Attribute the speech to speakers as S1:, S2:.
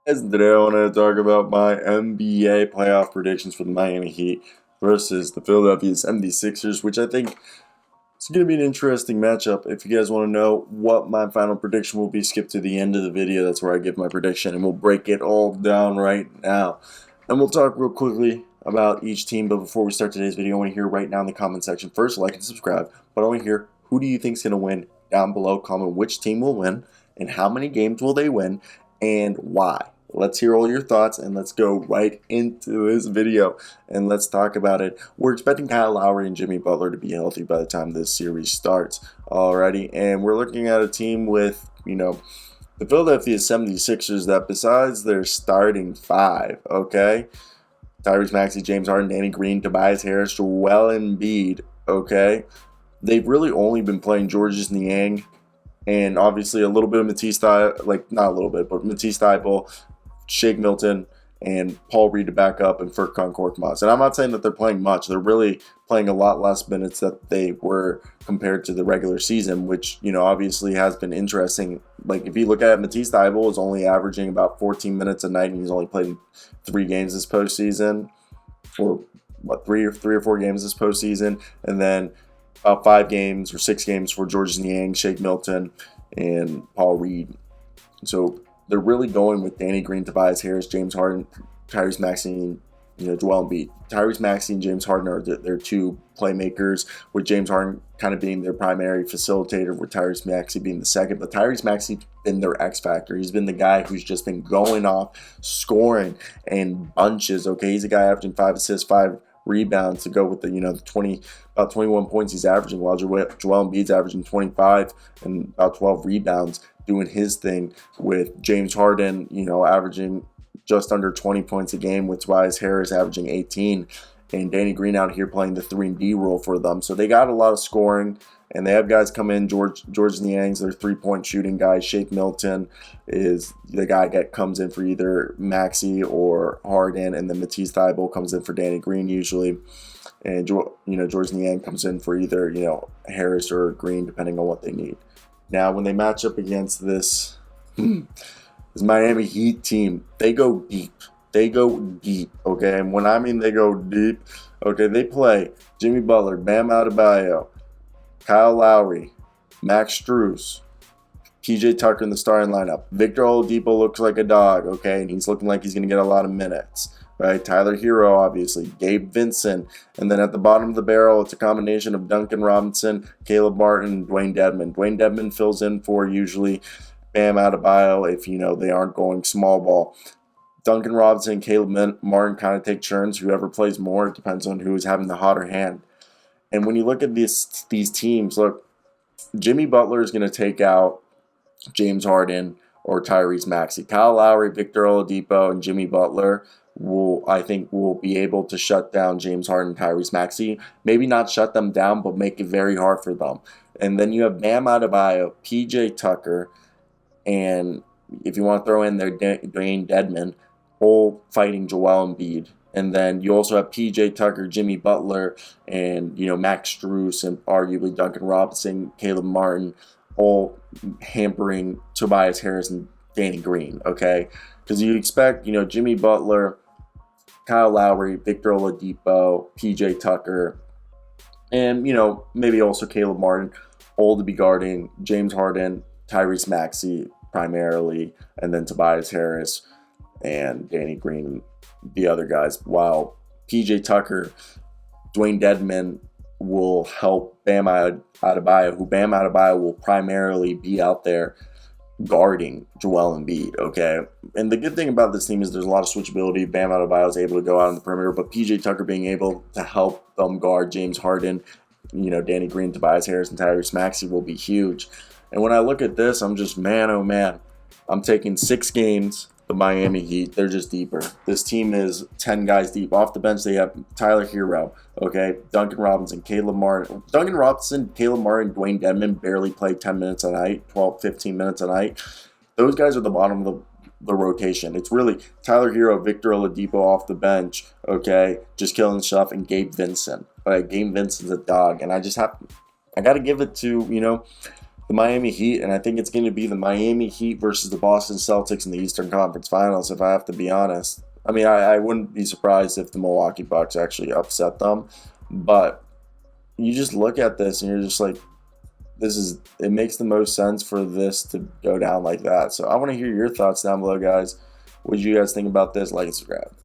S1: Guys, today I want to talk about my NBA playoff predictions for the Miami Heat versus the Philadelphia 76ers, which I think is going to be an interesting matchup. If you guys want to know what my final prediction will be, skip to the end of the video. That's where I give my prediction, and we'll break it all down right now. And we'll talk real quickly about each team, but before we start today's video, I want to hear right now in the comment section, first like and subscribe, but I want to hear who do you think is going to win down below. Comment which team will win and how many games will they win and why. Let's hear all your thoughts, and let's go right into this video, and let's talk about it. We're expecting Kyle Lowry and Jimmy Butler to be healthy by the time this series starts. Alrighty, and we're looking at a team with, the Philadelphia 76ers that besides their starting five, okay, Tyrese Maxey, James Harden, Danny Green, Tobias Harris, Joel Embiid, okay, they've really only been playing Georges Niang and obviously a little bit of Matisse Thybulle, not a little bit, but Matisse Thybulle, Shake Milton, and Paul Reed to back up, and Furkan Korkmaz. And I'm not saying that they're playing much. They're really playing a lot less minutes that they were compared to the regular season, which, obviously has been interesting. Like, if you look at it, Matisse Thybulle is only averaging about 14 minutes a night, and he's only played in 3 games this postseason, or three or 4 games this postseason, and then about 5 games or 6 games for Georges Niang, Shake Milton, and Paul Reed. So they're really going with Danny Green, Tobias Harris, James Harden, Tyrese Maxey, and Joel Embiid. Tyrese Maxey and James Harden are their 2 playmakers, with James Harden kind of being their primary facilitator, with Tyrese Maxey being the second. But Tyrese Maxey's been their X factor. He's been the guy who's just been going off, scoring in bunches. Okay, he's a guy averaging 5 assists, 5 rebounds to go with the about 21 points he's averaging, while Joel Embiid's averaging 25 and about 12 rebounds, doing his thing, with James Harden averaging just under 20 points a game, with Tobias Harris averaging 18, and Danny Green out here playing the 3-and-D role for them. So they got a lot of scoring, and they have guys come in. Georges Niang's their 3-point shooting guy. Shake Milton is the guy that comes in for either Maxey or Harden, and then Matisse Thybulle comes in for Danny Green usually. And Georges Niang comes in for either Harris or Green, depending on what they need. Now, when they match up against this Miami Heat team, they go deep. They go deep, okay? And when I mean they go deep, okay, they play Jimmy Butler, Bam Adebayo, Kyle Lowry, Max Strus, PJ Tucker in the starting lineup. Victor Oladipo looks like a dog, okay, and he's looking like he's going to get a lot of minutes, right? Tyler Herro, obviously, Gabe Vincent, and then at the bottom of the barrel, it's a combination of Duncan Robinson, Caleb Martin, and Dwayne Dedmon. Dwayne Dedmon fills in for usually Bam Adebayo if, they aren't going small ball. Duncan Robinson and Caleb Martin kind of take turns. Whoever plays more, it depends on who is having the hotter hand. And when you look at these teams, look, Jimmy Butler is going to take out James Harden or Tyrese Maxey. Kyle Lowry, Victor Oladipo, and Jimmy Butler I think will be able to shut down James Harden and Tyrese Maxey. Maybe not shut them down, but make it very hard for them. And then you have Bam Adebayo, PJ Tucker, and if you want to throw in there Dwayne Dedmon, all fighting Joel Embiid. And then you also have PJ Tucker, Jimmy Butler, and Max Strus, and arguably Duncan Robinson, Caleb Martin, all hampering Tobias Harris and Danny Green, okay? Because you expect, Jimmy Butler, Kyle Lowry, Victor Oladipo, PJ Tucker, and, maybe also Caleb Martin, all to be guarding James Harden, Tyrese Maxey primarily, and then Tobias Harris and Danny Green, the other guys, while PJ Tucker, Dwayne Dedmon will help Bam Adebayo, who Bam Adebayo will primarily be out there guarding Joel Embiid, okay? And the good thing about this team is there's a lot of switchability. Bam Adebayo is able to go out on the perimeter, but PJ Tucker being able to help them guard James Harden, Danny Green, Tobias Harris, and Tyrese Maxey will be huge. And when I look at this, I'm just, man, oh man, I'm taking 6 games. The Miami Heat, they're just deeper. This team is 10 guys deep. Off the bench, they have Tyler Herro, okay, Duncan Robinson, Caleb Martin. Duncan Robinson, Caleb Martin, Dwayne Dedmon barely play 10 minutes a night, 12, 15 minutes a night. Those guys are the bottom of the rotation. It's really Tyler Herro, Victor Oladipo off the bench, okay, just killing stuff, and Gabe Vincent. Gabe Vincent's a dog, and I got to give it to, the Miami Heat, and I think it's going to be the Miami Heat versus the Boston Celtics in the Eastern Conference Finals, if I have to be honest. I mean, I wouldn't be surprised if the Milwaukee Bucks actually upset them, but you just look at this and you're just like, it makes the most sense for this to go down like that. So I want to hear your thoughts down below, guys. What did you guys think about this? Like and subscribe.